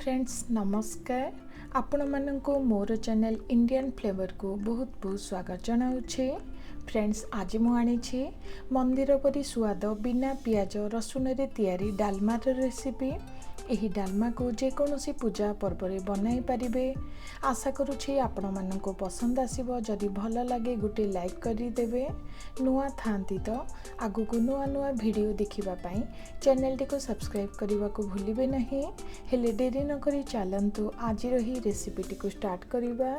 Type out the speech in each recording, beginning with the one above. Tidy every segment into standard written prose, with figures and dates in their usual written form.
Friends नमस्कार आपण मानक मोर चैनल इंडियन फ्लेवर को बहुत बहुत स्वागत जनाऊे। फ्रेंड्स आज मुझे मंदिर परी स्वाद बिना पियाज रसुन रे तैयारी डालमार रेसिपी। यही डालमा को जेकोसी पूजा पर्व में बनाई पारे। आशा करुँची आपण मानक पसंद आसीबो। जदि भल लगे गोटे लाइक करदेवे। नुआ थांती तो आगु को नुआ नुआ वीडियो देखिबा पाई चैनल टी को सब्सक्राइब करने को भूलिबे नहीं। हेले डेरी न करी चलंतु आज रही रेसिपी टी को स्टार्ट करिबा।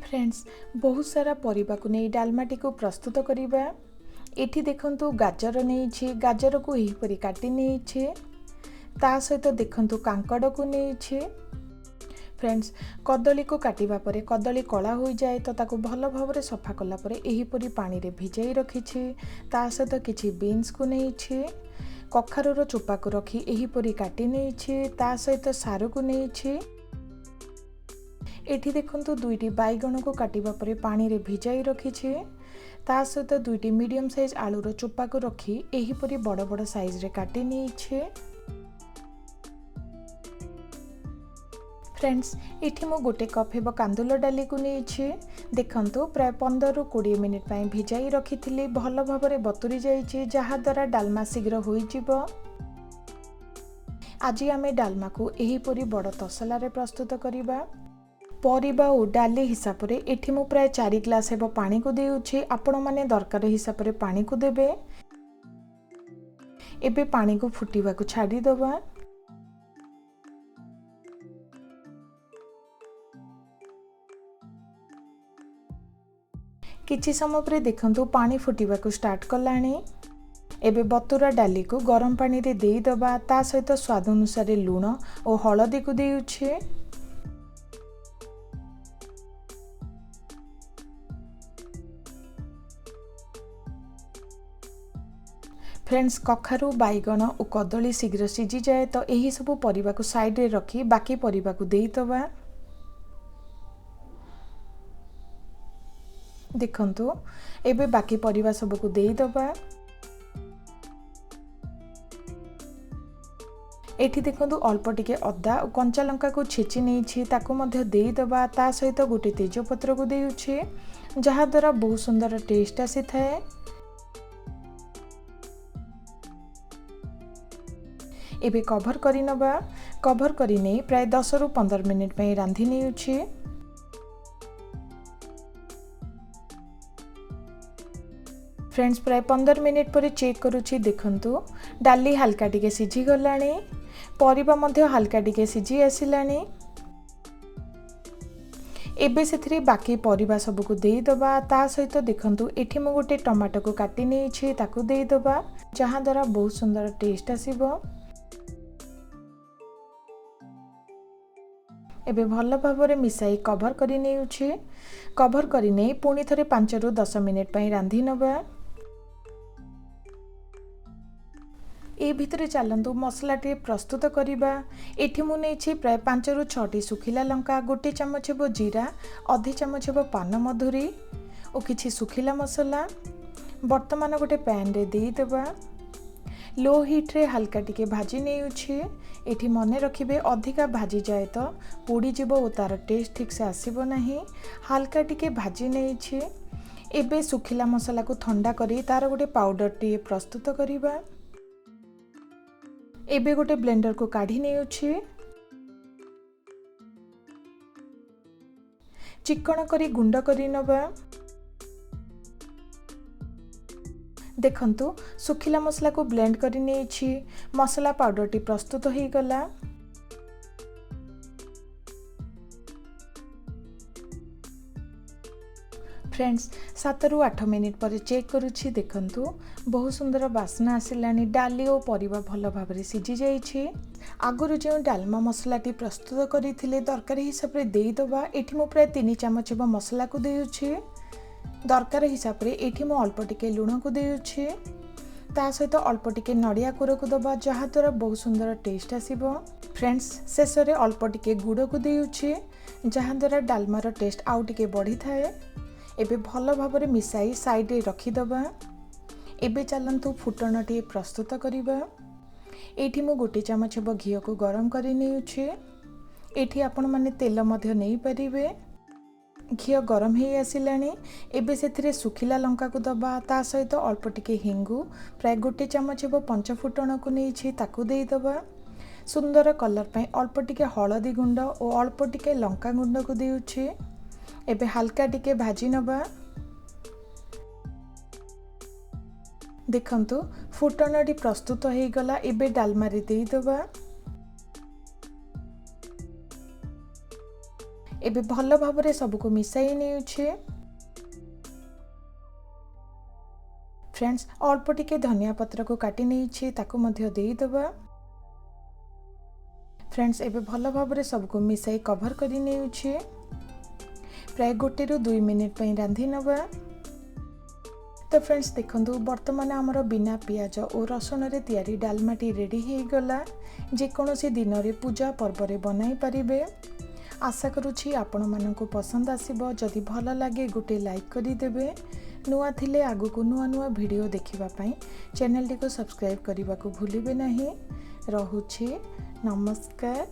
फ्रेंड्स बहुत सारा परिबा को नहीं डालमा टी को प्रस्तुत करिबा। एठी देखंतु गाजर नहीं, गाजर को यही परी काटी नहीं, ता सहित देखंतु कांकड़ को नहीं। फ्रेंड्स कदली को काटिबा परे कदली कला हो जाए तो ताको भल भाव में सफा कला परे एही परी पानी रे भिजाई रखी। ता सहित किछि बीन्स को नहीं, कखारुर चोपा को रखी एही परी काटी नहीं, ता सहित सारू को नहीं। एठी देखंतु दुईटी बैगण को काटिबा परे पानी रे भिजाई रखी। ता सहित दुईटी मीडियम साइज आलूर चोपा को रखी एही परी बड़ बड़ साइज रे काटी नहीं। फ्रेंड्स एठी मो गोटे कप हेबो कांदुल डाली को नहीं। देखंतु प्राय 15 रु 20 मिनिट पई भिजाई रखी थिली। भल भाव में बतुरी जाइछि जहा द्वारा डालमा शीघ्र होई जिवो। आज आमे डालमा को एही परी बड़ तसला रे प्रस्तुत करिबा। परिबा और डाली हिसाब रे एठी मु प्राय 4 ग्लास हेबो पानी को देउछि। आपण माने दरकार हिसाब रे पानी को देबे। एबे पानी को फुटीबा को छाडी दबा। किछि समय पर देखंतु पानी फुटीबा को स्टार्ट कलानी। एबे बतुरा डाली को गरम पानी रे देई दबा। ता सहित स्वाद अनुसार लूण और हळदी को देउछि। फ्रेंड्स कखारु बैगण और कदली शीघ्र सीझी जाए तो यही सब परिबा को साइड रे रखी बाकी परिबा को देई दबा। देखंतु एबे बाकी परिबा सब को देई दबा। एठी देखंतु अल्प टिके अदा और कंचा लंका को छेची नहीं ताको मध्य देई दबा। ता सहित गोटे तेजपत्र को देउछि जहा द्वारा बहुत सुंदर टेस्ट आसी थाए। एबे कभर करी नबा। कभर करी नहीं प्राय 10 रु 15 मिनिट पे रांधी नेउछि। फ्रेंड्स प्राय 15 मिनिट पर चेक करुछि। देखंतु डाली हल्का टिके सिझी गलानी। परिबा मध्य हल्का टिके सिझी आसिलानी। एबे सेथिरे बाकी परिबा सब को देई दबा। ता सहित देखंतु एठी मु गोटे टमाटो को काटी नेछि ताको देई दबा जहां द्वारा बहुत सुंदर टेस्ट आसीबो। एबे भल भाव में मिसाई कभर करी नेउछि। कभर करी नै पुणी थरे 5 रु 10 मिनिट पई रांधी नबा। ए भितरे चलंतु मसला टे प्रस्तुत करिबा। एठी मु नेछि प्राय 5 रु 6 सुखिला लंका, गोटे चमच हेबो जीरा, आधे चमच हेबो पान मधुरी और किछि सुखिला मसला। वर्तमान गोटे पैन रे देई देबा। लो हीट रे हल्का टिके भाजी नेउछि। एठी मने रखिबे अधिका भाजी जाए तो पोड़ी जीवो और तार टेस्ट ठीक से आसीबो नहीं। हल्का टिके भाजी नेछि। एबे सुखिला मसला को ठंडा करी तार गोटे पाउडर टी प्रस्तुत करिबा। एबे गोटे ब्लेंडर को काढ़ी नेउछि। चिकन करी गुंड करी नबा। देखंतु सुखिला मसला को ब्लेंड करी नेछि। मसला पाउडर टी प्रस्तुत हो गला। फ्रेंड्स 7 रु 8 मिनिट पर चेक करुछि। देखंतु बहुत सुंदर बास्ना आसिलानी। डाली और परिबा भल भाव में सिझी जाइछि। आगुरु जो डालमा मसला टी प्रस्तुत करिथिले दरकार हिसाब रे देई दबा। एठी मु प्राय 3 चमच मसला को देउछि। दरकार हिसाब रे एठी मु अल्प टिके लूण को देउछि। ता सहित अल्प टिके नड़िया कोर को दबा जहा द्वारा बहुत सुंदर टेस्ट आसीबो। फ्रेंड्स शेष रे अल्प टिके गुड़ को देउछि जहा द्वारा डालमार टेस्ट आउ टिके बढ़ी थाए। एबे भल भाव में मिसाई साइड रे रखी दबा। एबे चलंतु फुटण टी प्रस्तुत करिबा। एठी मु गोटे चामच हेब घी को गरम करि नेउछि। एठी आपण माने तेल मध्य नहीं परिबे। घी गरम हो आसिलानी। एबे सेथिरे सुखिला लंका को दबा ता सहित अल्प टिके हिंगु प्राय गोटे चामच हेब पंचफुटण को नहीं ताकू दे दबा। सुंदर कलर पई अल्प टिके हळदी गुंड और अल्प टिके लंका गुंड को देउछि। एबे हल्का टिके भाजी नबा। देखंतु फुटणटी प्रस्तुत हो गला। एबे डालमा रे दे दबा। एबे भल भाबरे सबको मिसाई नेउछि। फ्रेंड्स अल्प टिके धनिया पत्र को काटी नेछि ताकू मध्य दे दबा। फ्रेंड्स एबे भल भाबरे सबको मिसाई कवर करि नेउछि। प्राय 1 ରୁ 2 मिनिट पई रांधी नबा। तो फ्रेंड्स देखंतु वर्तमान आमर बिना पियाज और रसुन रे तैयारी डालमाटी रेडी हो गला। जे कोनोसी दिन रे पूजा पर्व रे बनाई परिबे। आशा करुछि आपण माननकु पसंद आसीबो। जदि भल लागे गोटे लाइक करि देबे। नुआ थिले आगु को नुआ नुआ वीडियो देखिबा पई चैनल टी को सब्सक्राइब करबा को भूलिबे नाही। रहुछि नमस्कार।